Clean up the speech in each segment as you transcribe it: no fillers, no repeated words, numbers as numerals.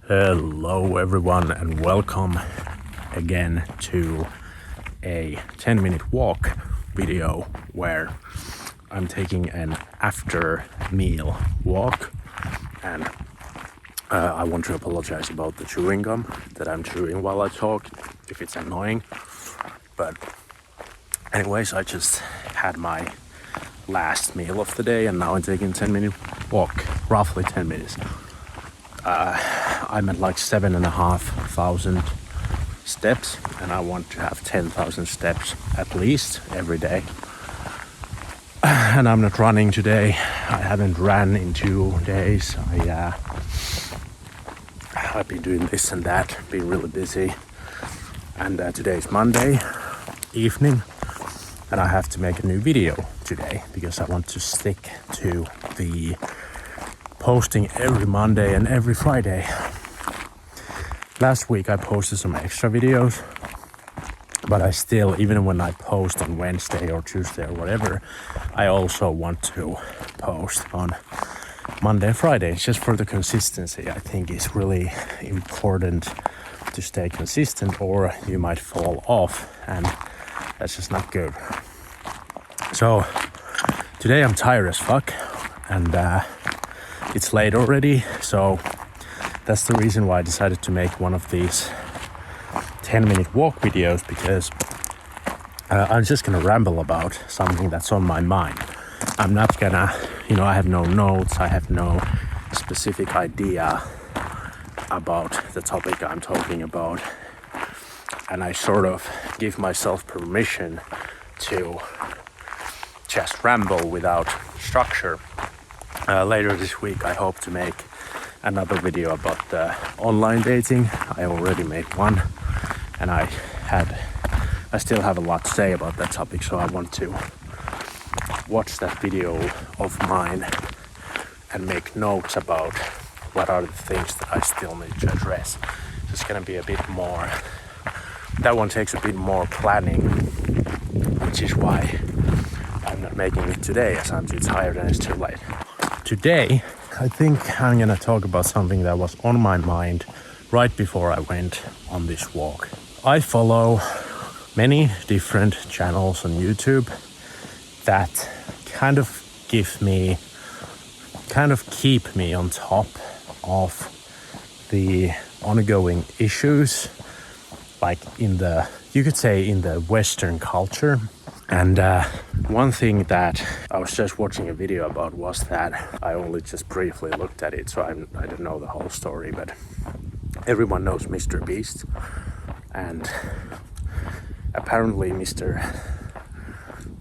Hello everyone and welcome again to a 10-minute walk video where I'm taking an after meal walk, and I want to apologize about the chewing gum that I'm chewing while I talk if it's annoying. But anyways, I just had my last meal of the day and now I'm taking a 10-minute walk, roughly 10 minutes. I'm at like 7,500 steps and I want to have 10,000 steps at least every day. And I'm not running today. I haven't ran in 2 days. I've been doing this and that, been really busy. And today is Monday evening and I have to make a new video today because I want to stick to the posting every Monday and every Friday. Last week I posted some extra videos, but I still, even when I post on Wednesday or Tuesday or whatever, I also want to post on Monday and Friday. It's just for the consistency. I think it's really important to stay consistent or you might fall off and that's just not good. So today I'm tired as fuck and it's late already, so that's the reason why I decided to make one of these 10-minute walk videos, because I'm just gonna ramble about something that's on my mind. I'm not gonna, I have no notes, I have no specific idea about the topic I'm talking about, and I sort of give myself permission to just ramble without structure. Later this week I hope to make another video about online dating. I already made one and I still have a lot to say about that topic, so I want to watch that video of mine and make notes about what are the things that I still need to address. It's gonna be a bit more, that one takes a bit more planning, which is why I'm not making it today as I'm too tired and it's too late. Today, I think I'm gonna talk about something that was on my mind right before I went on this walk. I follow many different channels on YouTube that kind of keep me on top of the ongoing issues, like you could say in the Western culture. And one thing that I was just watching a video about was that I only just briefly looked at it, so I don't know the whole story, but everyone knows Mr. Beast. And apparently Mr.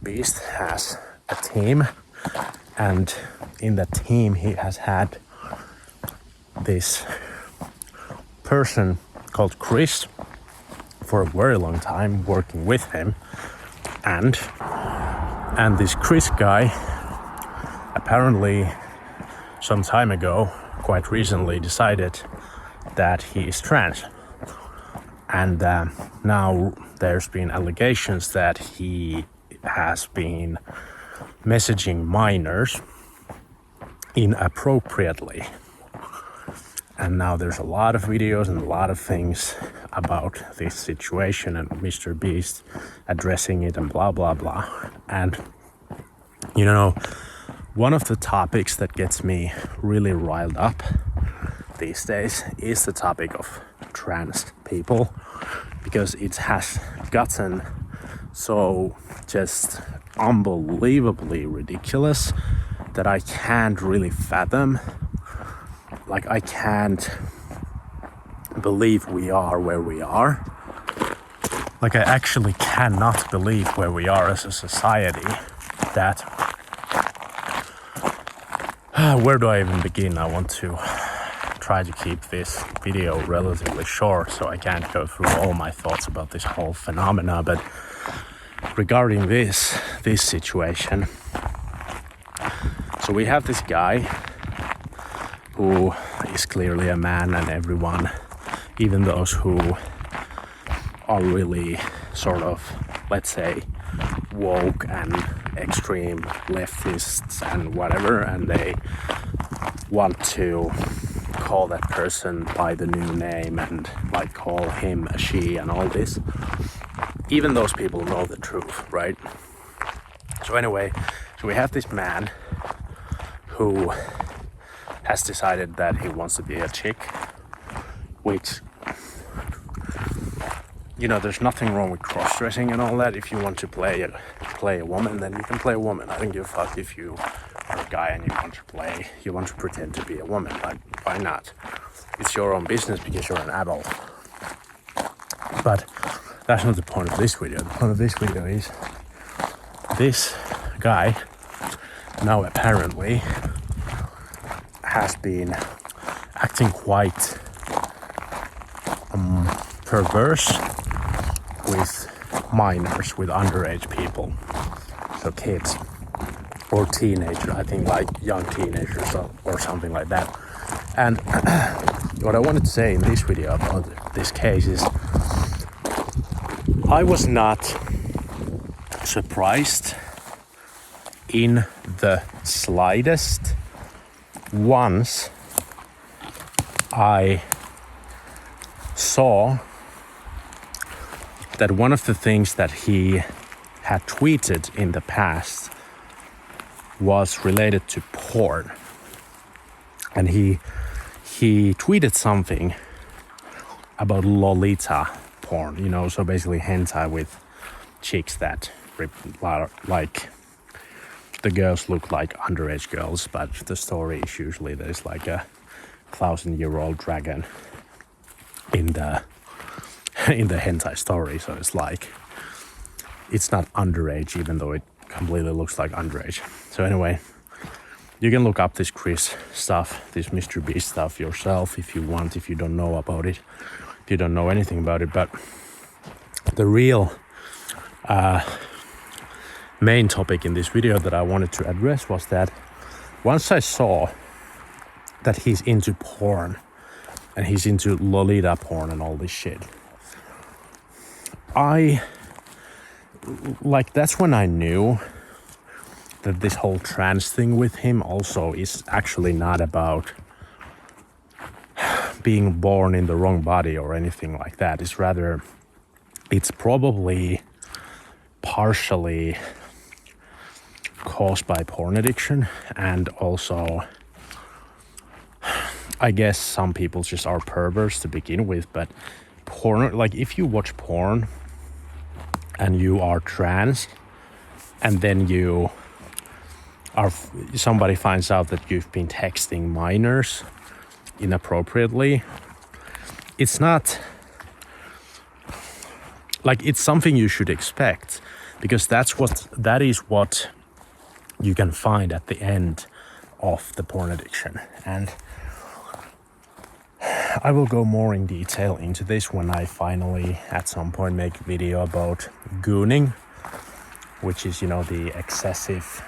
Beast has a team, and in that team he has had this person called Chris for a very long time working with him. And this Chris guy apparently some time ago, quite recently, decided that he is trans. And now there's been allegations that he has been messaging minors inappropriately. And now there's a lot of videos and a lot of things about this situation and Mr. Beast addressing it and blah, blah, blah. And, one of the topics that gets me really riled up these days is the topic of trans people, because it has gotten so just unbelievably ridiculous that I can't really fathom. Like, I can't believe we are where we are. Like, I actually cannot believe where we are as a society. That where do I even begin? I want to try to keep this video relatively short so I can't go through all my thoughts about this whole phenomena. But regarding this situation, so we have this guy who is clearly a man, and everyone, even those who are really sort of, let's say, woke and extreme leftists and whatever, and they want to call that person by the new name and like call him a she and all this. Even those people know the truth, right? So anyway, so we have this man who has decided that he wants to be a chick, which, you know, there's nothing wrong with cross-dressing and all that. If you want to play a woman, then you can play a woman. I don't give a fuck if you are a guy and you want to pretend to be a woman. Like, why not? It's your own business because you're an adult. But that's not the point of this video. The point of this video is this guy now apparently has been acting quite perverse with minors, with underage people, so kids or teenagers, I think like young teenagers or something like that. And what I wanted to say in this video about this case is I was not surprised in the slightest once I saw that one of the things that he had tweeted in the past was related to porn. And he tweeted something about Lolita porn, you know, so basically hentai with chicks that like the girls look like underage girls, but the story is usually there's like a 1,000-year-old dragon in the hentai story, so it's like it's not underage even though it completely looks like underage. So anyway, you can look up this Chris stuff, this Mr. Beast stuff yourself if you want, if you don't know about it, if you don't know anything about it. But the real main topic in this video that I wanted to address was that once I saw that he's into porn and he's into Lolita porn and all this shit, that's when I knew that this whole trans thing with him also is actually not about being born in the wrong body or anything like that. It's probably partially caused by porn addiction, and also I guess some people just are perverts to begin with. But porn, like if you watch porn and you are trans and then somebody finds out that you've been texting minors inappropriately, it's not like it's something you should expect, because that is what you can find at the end of the porn addiction. And I will go more in detail into this when I finally at some point make a video about gooning, which is, you know, the excessive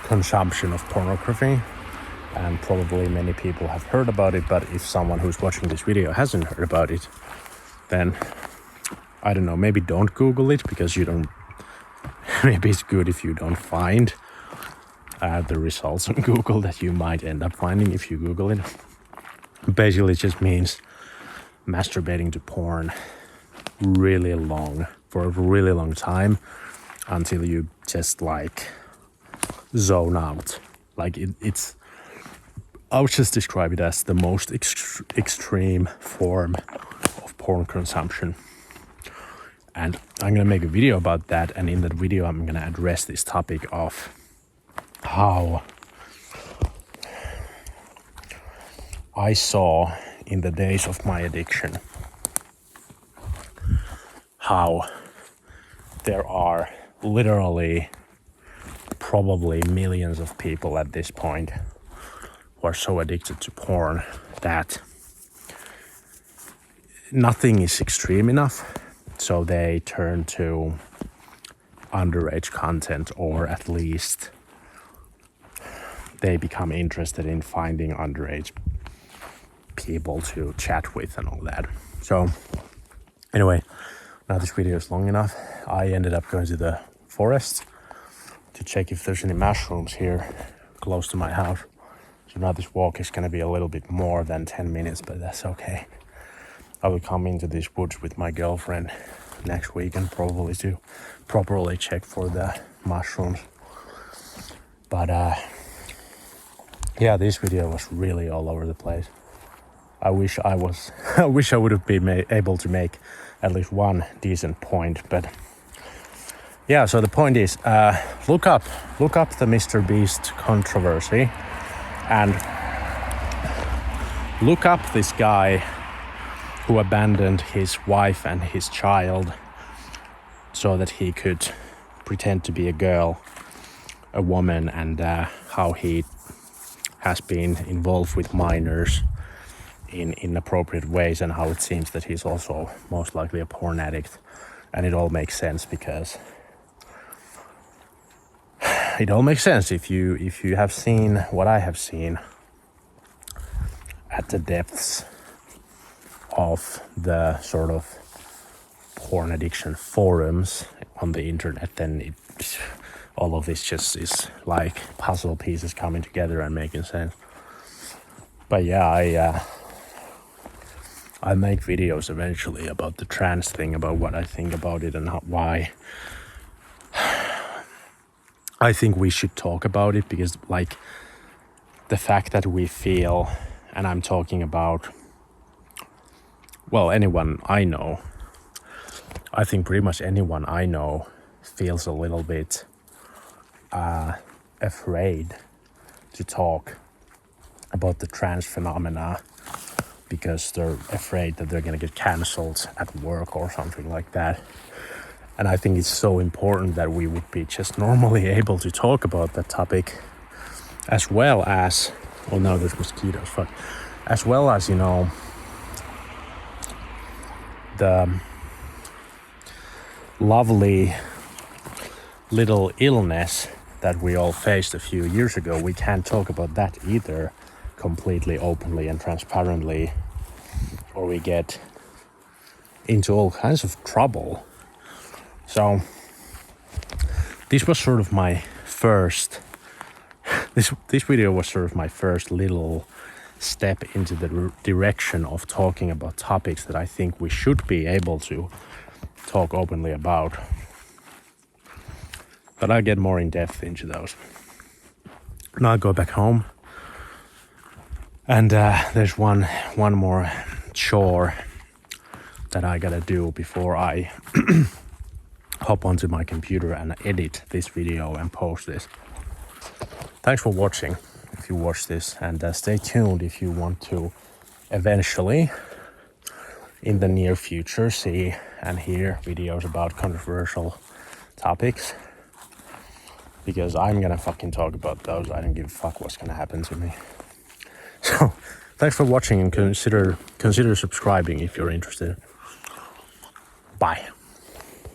consumption of pornography. And probably many people have heard about it, but if someone who's watching this video hasn't heard about it, then I don't know, maybe don't Google it, because maybe it's good if you don't find the results on Google that you might end up finding if you Google it. Basically, it just means masturbating to porn for a really long time until you just like zone out. Like it's, I would just describe it as the most extreme form of porn consumption. And I'm gonna make a video about that, and in that video I'm gonna address this topic of how I saw in the days of my addiction how there are literally probably millions of people at this point who are so addicted to porn that nothing is extreme enough, so they turn to underage content, or at least they become interested in finding underage people to chat with and all that. So anyway, now this video is long enough. I ended up going to the forest to check if there's any mushrooms here close to my house. So now this walk is gonna be a little bit more than 10 minutes, but that's okay. I will come into these woods with my girlfriend next weekend probably to properly check for the mushrooms. But yeah, this video was really all over the place. I wish I would have been able to make at least one decent point, but yeah, so the point is, look up the Mr. Beast controversy and look up this guy who abandoned his wife and his child so that he could pretend to be a girl, a woman, and how he has been involved with minors in inappropriate ways, and how it seems that he's also most likely a porn addict. And it all makes sense because it all makes sense if you have seen what I have seen at the depths of the sort of porn addiction forums on the internet, then all of this just is like puzzle pieces coming together and making sense. But yeah, I make videos eventually about the trans thing, about what I think about it and why I think we should talk about it, because like the fact that we feel, and I'm talking about, well, anyone I know, I think pretty much anyone I know feels a little bit afraid to talk about the trans phenomena because they're afraid that they're going to get cancelled at work or something like that. And I think it's so important that we would be just normally able to talk about that topic, as well as, oh no, there's mosquitoes, fuck, as well as, you know, the lovely little illness that we all faced a few years ago. We can't talk about that either completely openly and transparently, or we get into all kinds of trouble. So this was sort of my first, this video was sort of my first little step into the direction of talking about topics that I think we should be able to talk openly about. But I'll get more in depth into those. Now I'll go back home. And there's one more chore that I gotta do before I hop onto my computer and edit this video and post this. Thanks for watching, if you watch this, and stay tuned if you want to eventually, in the near future, see and hear videos about controversial topics, because I'm gonna fucking talk about those. I don't give a fuck what's gonna happen to me. So thanks for watching, and consider subscribing if you're interested. Bye.